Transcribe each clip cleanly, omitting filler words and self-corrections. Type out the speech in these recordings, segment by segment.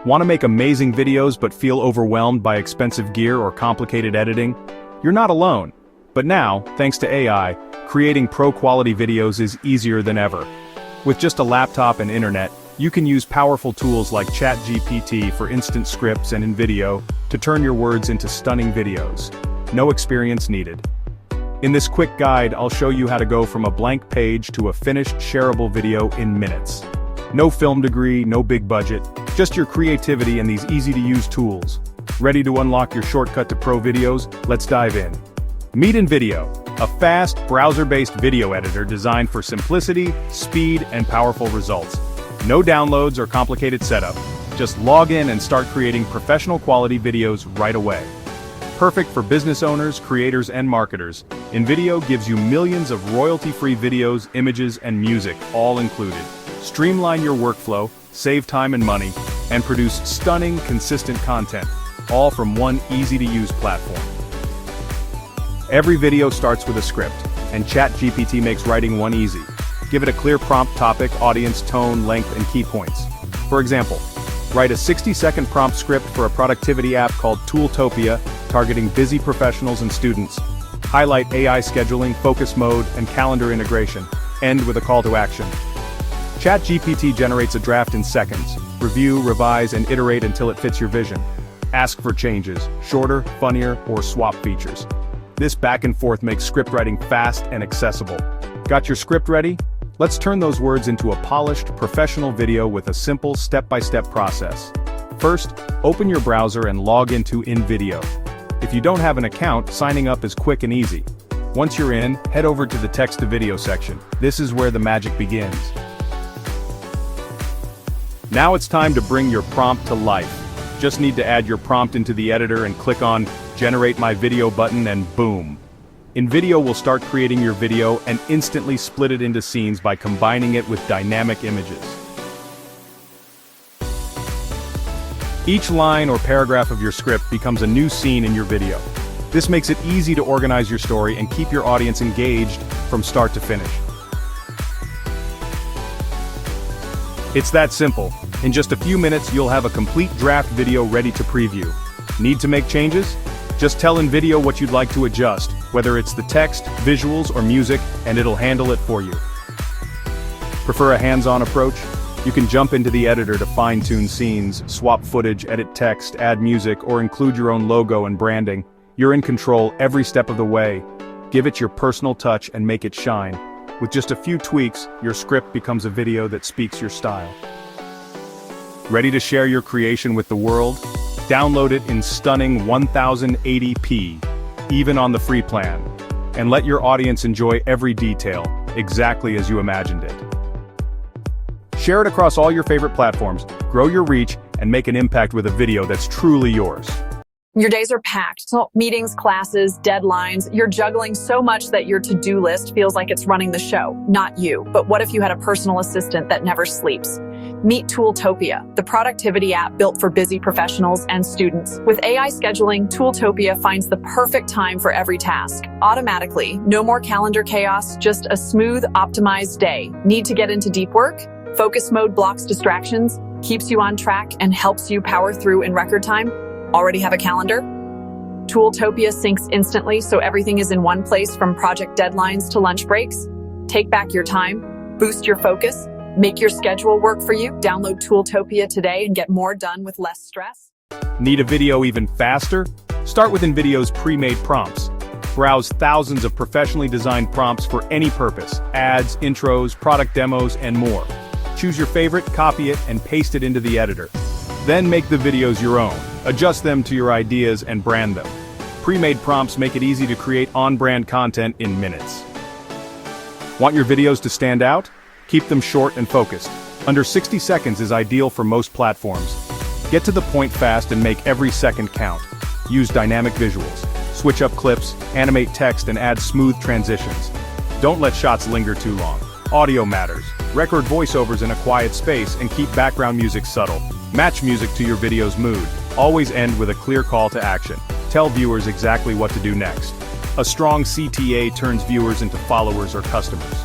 Want to make amazing videos but feel overwhelmed by expensive gear or complicated editing? You're not alone. But now, thanks to AI, creating pro-quality videos is easier than ever. With just a laptop and internet, you can use powerful tools like ChatGPT for instant scripts and InVideo to turn your words into stunning videos. No experience needed. In this quick guide, I'll show you how to go from a blank page to a finished shareable video in minutes. No film degree, no big budget, just your creativity and these easy-to-use tools. Ready to unlock your shortcut to pro videos? Let's dive in. Meet InVideo, a fast, browser-based video editor designed for simplicity, speed, and powerful results. No downloads or complicated setup. Just log in and start creating professional-quality videos right away. Perfect for business owners, creators, and marketers, InVideo gives you millions of royalty-free videos, images, and music, all included. Streamline your workflow, save time and money, and produce stunning, consistent content, all from one easy-to-use platform. Every video starts with a script, and ChatGPT makes writing one easy. Give it a clear prompt: topic, audience, tone, length, and key points. For example, write a 60-second prompt script for a productivity app called Tooltopia, targeting busy professionals and students. Highlight AI scheduling, focus mode, and calendar integration. End with a call to action. ChatGPT generates a draft in seconds. Review, revise, and iterate until it fits your vision. Ask for changes, shorter, funnier, or swap features. This back and forth makes script writing fast and accessible. Got your script ready? Let's turn those words into a polished, professional video with a simple step-by-step process. First, open your browser and log into InVideo. If you don't have an account, signing up is quick and easy. Once you're in, head over to the text-to-video section. This is where the magic begins. Now it's time to bring your prompt to life. Just need to add your prompt into the editor and click on Generate My Video button and boom. InVideo will start creating your video and instantly split it into scenes by combining it with dynamic images. Each line or paragraph of your script becomes a new scene in your video. This makes it easy to organize your story and keep your audience engaged from start to finish. It's that simple. In just a few minutes, you'll have a complete draft video ready to preview. Need to make changes? Just tell InVideo what you'd like to adjust, whether it's the text, visuals, or music, and it'll handle it for you. Prefer a hands-on approach? You can jump into the editor to fine-tune scenes, swap footage, edit text, add music, or include your own logo and branding. You're in control every step of the way. Give it your personal touch and make it shine. With just a few tweaks, your script becomes a video that speaks your style. Ready to share your creation with the world? Download it in stunning 1080p, even on the free plan. And let your audience enjoy every detail, exactly as you imagined it. Share it across all your favorite platforms, grow your reach, and make an impact with a video that's truly yours. Your days are packed. Meetings, classes, deadlines. You're juggling so much that your to-do list feels like it's running the show. Not you, but what if you had a personal assistant that never sleeps? Meet Tooltopia, the productivity app built for busy professionals and students. With AI scheduling, Tooltopia finds the perfect time for every task. Automatically, no more calendar chaos, just a smooth, optimized day. Need to get into deep work? Focus mode blocks distractions, keeps you on track, and helps you power through in record time. Already have a calendar? Tooltopia syncs instantly so everything is in one place, from project deadlines to lunch breaks. Take back your time, boost your focus, make your schedule work for you. Download Tooltopia today and get more done with less stress. Need a video even faster? Start with InVideo's pre-made prompts. Browse thousands of professionally designed prompts for any purpose: ads, intros, product demos, and more. Choose your favorite, copy it, and paste it into the editor. Then make the videos your own. Adjust them to your ideas and brand them. Pre-made prompts make it easy to create on-brand content in minutes. Want your videos to stand out? Keep them short and focused. Under 60 seconds is ideal for most platforms. Get to the point fast and make every second count. Use dynamic visuals. Switch up clips, animate text, and add smooth transitions. Don't let shots linger too long. Audio matters. Record voiceovers in a quiet space and keep background music subtle. Match music to your video's mood. Always end with a clear call to action. Tell viewers exactly what to do next. A strong CTA turns viewers into followers or customers.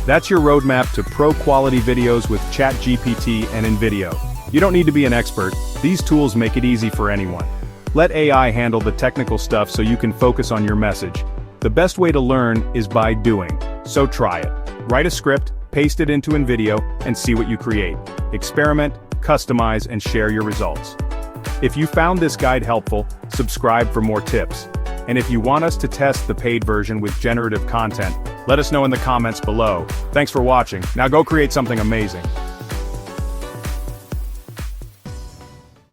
That's your roadmap to pro-quality videos with ChatGPT and InVideo. You don't need to be an expert, these tools make it easy for anyone. Let AI handle the technical stuff so you can focus on your message. The best way to learn is by doing, so try it. Write a script, paste it into InVideo, and see what you create. Experiment, customize, and share your results. If you found this guide helpful, subscribe for more tips. And if you want us to test the paid version with generative content, let us know in the comments below. Thanks for watching. Now go create something amazing.